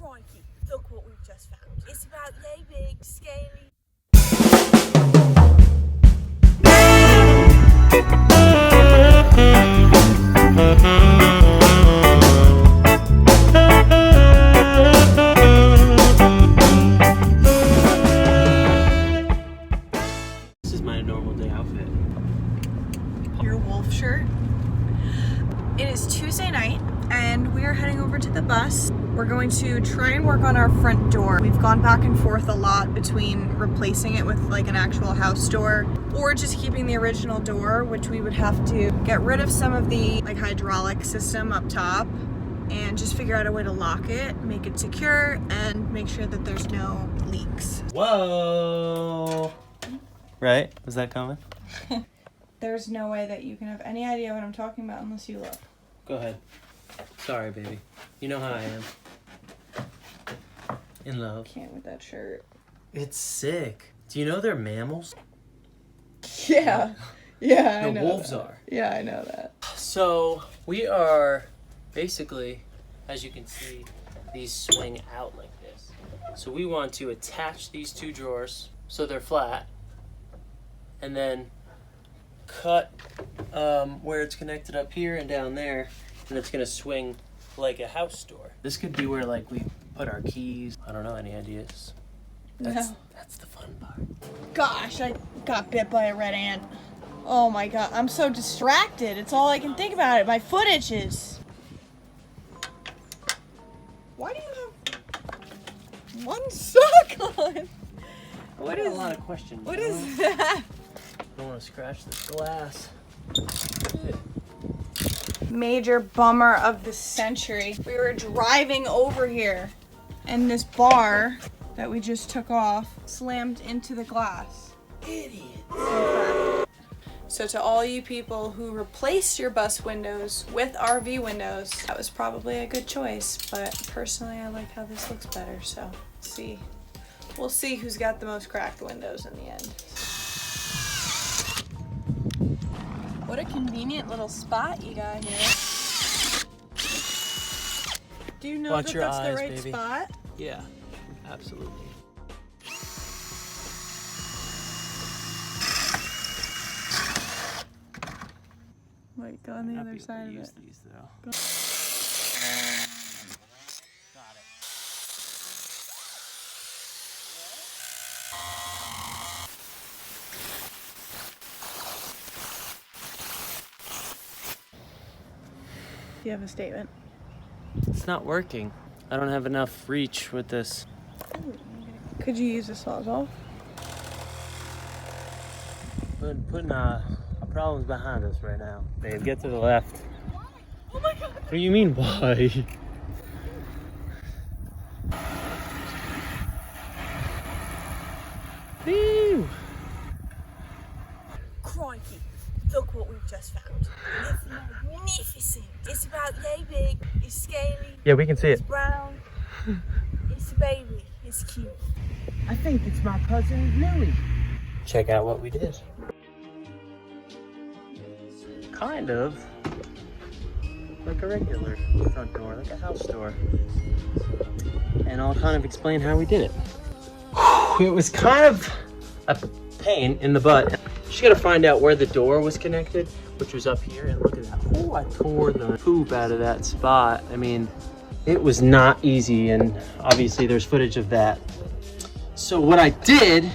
Crikey, look what we've just found. It's about yay big, scaly. This is my normal day outfit. Your wolf shirt. It is Tuesday night and we are heading over to the bus. We're going to try and work on our front door. We've gone back and forth a lot between replacing it with like an actual house door or just keeping the original door, which we would have to get rid of some of the like hydraulic system up top and just figure out a way to lock it, make it secure, and make sure that there's no leaks. Whoa! Right? Was that coming? There's no way that you can have any idea what I'm talking about unless you look. Go ahead. Sorry, baby. You know how I am. In love. Can't with that shirt. It's sick. Do you know they're mammals? Yeah. Yeah, I know. The wolves that. are. Yeah, I know that. So we are basically, as you can see, these swing out like this. So we want to attach these two drawers so they're flat, and then cut where it's connected up here and down there, and it's gonna swing like a house door. This could be where like we put our keys. I don't know, any ideas? That's the fun part. Gosh, I got bit by a red ant. Oh my god, I'm so distracted. It's all I can think about. My foot itches. Why do you have one sock on? What is a lot of questions? What is that? I don't want to scratch this glass. Major bummer of the century. We were driving over here and this bar that we just took off slammed into the glass. Idiot. So to all you people who replaced your bus windows with RV windows, that was probably a good choice, but personally I like how this looks better, so we'll see who's got the most cracked windows in the end. What a convenient little spot you got here. Do you know Watch that your that's eyes, the right baby. spot? Yeah, absolutely. Wait, go on the other side of it. These, though. Got it. Do you have a statement? It's not working. I don't have enough reach with this. Could you use a Sawzall? Putting problems behind us right now. Babe, get to the left. Oh my god! What do you mean, why? Woo! Crikey, look what we've just found. It's magnificent. It's about yay big, it's scaly, Yeah, we can see it's it. brown, it's a baby, it's cute. I think it's my cousin Louie. Check out what we did. Kind of like a regular front door, like a house door. And I'll kind of explain how we did it. It was kind of a pain in the butt. Just gotta find out where the door was connected, which was up here, and look at that. Oh, I tore the poop out of that spot. I mean, it was not easy, and obviously there's footage of that. So what I did,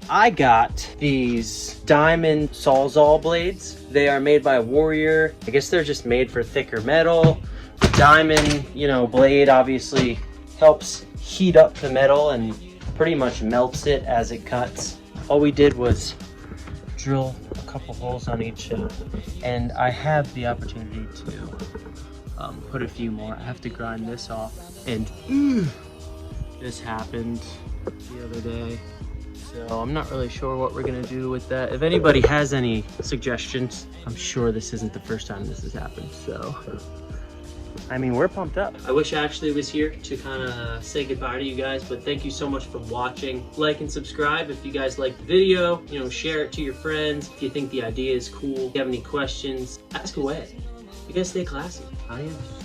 I got these diamond Sawzall blades. They are made by Warrior. I guess they're just made for thicker metal. The diamond, blade obviously helps heat up the metal and pretty much melts it as it cuts. All we did was drill a couple holes on each, and I have the opportunity to put a few more. I have to grind this off, and this happened the other day. So I'm not really sure what we're gonna do with that. If anybody has any suggestions, I'm sure this isn't the first time this has happened. So, I mean, we're pumped up. I wish Ashley was here to kind of say goodbye to you guys, but thank you so much for watching. Like and subscribe if you guys like the video. Share it to your friends if you think the idea is cool. If you have any questions, ask away. You guys stay classy. Adios.